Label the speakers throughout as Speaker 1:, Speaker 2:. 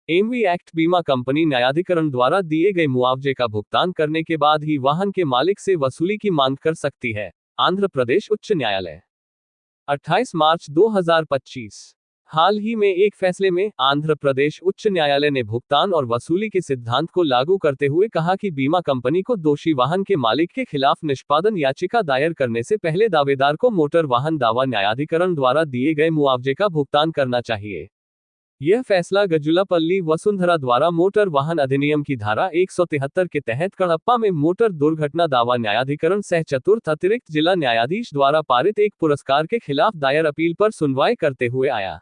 Speaker 1: MV act बीमा company न्यायाधिकरण द्वारा दिए गए मुआवजे का भुगतान करने के बाद ही वाहन के मालिक से वसूली की मांग कर सकती है। आंध्र प्रदेश उच्च न्यायालय 28 मार्च 2025। हाल ही में एक फैसले में आंध्र प्रदेश उच्च न्यायालय ने भुगतान और वसूली के सिद्धांत को लागू करते हुए कहा कि बीमा कंपनी को दोषी वाहन के मालिक के खिलाफ निष्पादन याचिका दायर करने से पहले दावेदार को मोटर वाहन दावा न्यायाधिकरण द्वारा दिए गए मुआवजे का भुगतान करना चाहिए। यह फैसला गजुलापल्ली वसुंधरा द्वारा मोटर वाहन अधिनियम की धारा 173 के तहत कड़प्पा में मोटर दुर्घटना दावा न्यायाधिकरण सह चतुर्थ अतिरिक्त जिला न्यायाधीश द्वारा पारित एक पुरस्कार के खिलाफ दायर अपील पर सुनवाई करते हुए आया।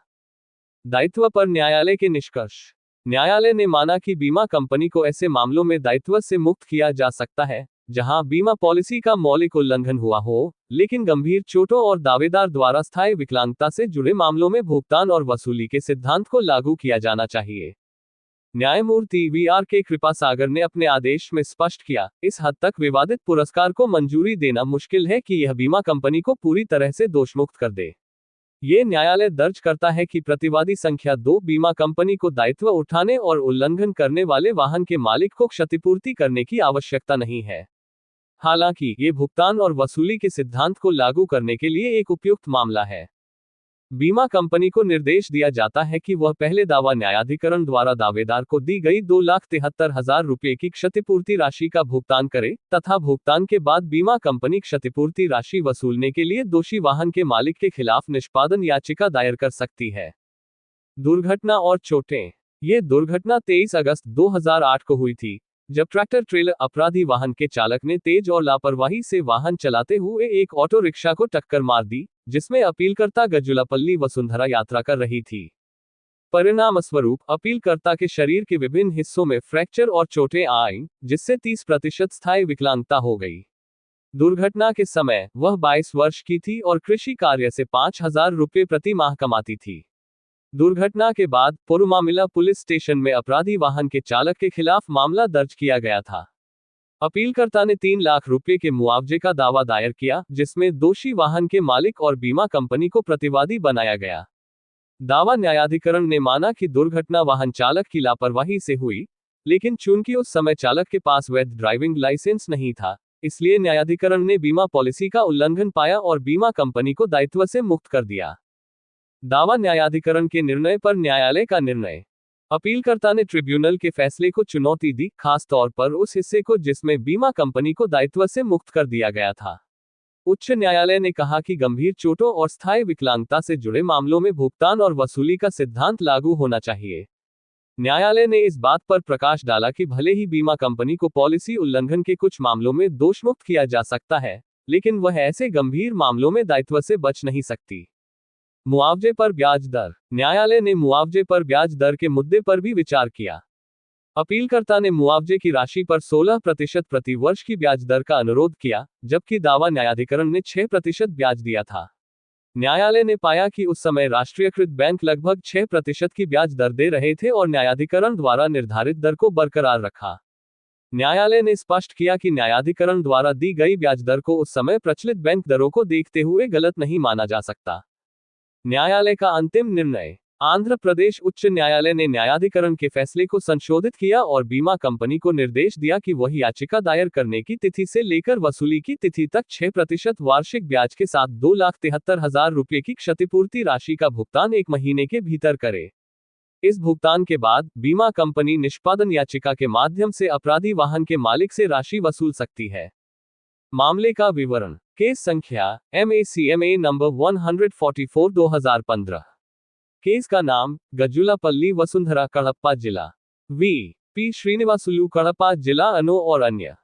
Speaker 1: दायित्व पर न्यायालय के निष्कर्ष। न्यायालय ने माना कि बीमा कंपनी को ऐसे मामलों में दायित्व से मुक्त किया जा सकता है जहां बीमा पॉलिसी का मौलिक उल्लंघन हुआ हो, लेकिन गंभीर चोटों और दावेदार द्वारा स्थायी विकलांगता से जुड़े मामलों में भुगतान और वसूली के सिद्धांत को लागू किया जाना चाहिए। न्यायमूर्ति वीआर के कृपासागर ने अपने आदेश में स्पष्ट किया, इस हद तक विवादित पुरस्कार को मंजूरी देना मुश्किल है कि यह बीमा कंपनी को पूरी तरह से दोषमुक्त कर दे। ये न्यायालय दर्ज करता है कि प्रतिवादी संख्या 2 बीमा कंपनी को दायित्व उठाने और उल्लंघन करने वाले वाहन के मालिक को क्षतिपूर्ति करने की आवश्यकता नहीं है। हालांकि ये भुगतान और वसूली के सिद्धांत को लागू करने के लिए एक उपयुक्त मामला है। बीमा कंपनी को निर्देश दिया जाता है कि वह पहले दावा न्यायाधिकरण द्वारा दावेदार को दी गई 2,73,000 रुपये की क्षतिपूर्ति राशि का भुगतान करे तथा भुगतान के बाद बीमा कंपनी क्षतिपूर्ति राशि वसूलने के लिए दोषी वाहन के मालिक के खिलाफ निष्पादन याचिका दायर कर सकती है। दुर्घटना और चोटें। ये दुर्घटना 23 अगस्त 2008 को हुई थी, जब ट्रैक्टर ट्रेलर अपराधी वाहन के चालक ने तेज और लापरवाही से वाहन चलाते हुए एक ऑटो रिक्शा को टक्कर मार दी, जिसमें अपीलकर्ता गजुलापल्ली वसुंधरा यात्रा कर रही थी। परिणामस्वरूप अपीलकर्ता के शरीर के विभिन्न हिस्सों में फ्रैक्चर और चोटें आईं, जिससे 30% स्थायी विकलांगता हो गई। दुर्घटना के समय वह 22 वर्ष की थी और कृषि कार्य से 5,000 रुपये प्रति माह कमाती थी। दुर्घटना के बाद पुरुमामिला पुलिस स्टेशन में अपराधी वाहन के चालक के खिलाफ मामला दर्ज किया गया था। अपीलकर्ता ने 3 लाख रुपये के मुआवजे का दावा दायर किया, जिसमें दोषी वाहन के मालिक और बीमा कंपनी को प्रतिवादी बनाया गया। दावा न्यायाधिकरण ने माना कि दुर्घटना वाहन चालक की लापरवाही से हुई, लेकिन चूंकि उस समय चालक के पास वैध ड्राइविंग लाइसेंस नहीं था, इसलिए न्यायाधिकरण ने बीमा पॉलिसी का उल्लंघन पाया और बीमा कंपनी को दायित्व से मुक्त कर दिया। दावा न्यायाधिकरण के निर्णय पर न्यायालय का निर्णय। अपीलकर्ता ने ट्रिब्यूनल के फैसले को चुनौती दी, खास तौर पर उस हिस्से को जिसमें बीमा कंपनी को दायित्व से मुक्त कर दिया गया था। उच्च न्यायालय ने कहा कि गंभीर चोटों और स्थायी विकलांगता से जुड़े मामलों में भुगतान और वसूली का सिद्धांत लागू होना चाहिए। न्यायालय ने इस बात पर प्रकाश डाला कि भले ही बीमा कंपनी को पॉलिसी उल्लंघन के कुछ मामलों में दोषमुक्त किया जा सकता है, लेकिन वह ऐसे गंभीर मामलों में दायित्व से बच नहीं सकती। मुआवजे पर ब्याज दर। न्यायालय ने मुआवजे पर ब्याज दर के मुद्दे पर भी विचार किया। अपीलकर्ता ने मुआवजे की राशि पर 16% प्रति वर्ष की ब्याज दर का अनुरोध किया, जबकि दावा न्यायाधिकरण ने 6% ब्याज दिया था। न्यायालय ने पाया कि उस समय राष्ट्रीयकृत बैंक लगभग 6% की ब्याज दर दे रहे थे और न्यायाधिकरण द्वारा निर्धारित दर को बरकरार रखा। न्यायालय ने स्पष्ट किया कि न्यायाधिकरण द्वारा दी गई ब्याज दर को उस समय प्रचलित बैंक दरों को देखते हुए गलत नहीं माना जा सकता। न्यायालय का अंतिम निर्णय। आंध्र प्रदेश उच्च न्यायालय ने न्यायाधिकरण के फैसले को संशोधित किया और बीमा कंपनी को निर्देश दिया कि वह याचिका दायर करने की तिथि से लेकर वसूली की तिथि तक 6% वार्षिक ब्याज के साथ 2,73,000 रुपये की क्षतिपूर्ति राशि का भुगतान 1 महीने के भीतर करे। इस भुगतान के बाद बीमा कंपनी निष्पादन याचिका के माध्यम से अपराधी वाहन के मालिक से राशि वसूल सकती है। मामले का विवरण। केस संख्या MACMA नंबर 144 2015। केस का नाम गजुलापल्ली वसुंधरा, कड़प्पा जिला, VP श्रीनिवासुलु, कड़प्पा जिला, अनो और अन्य।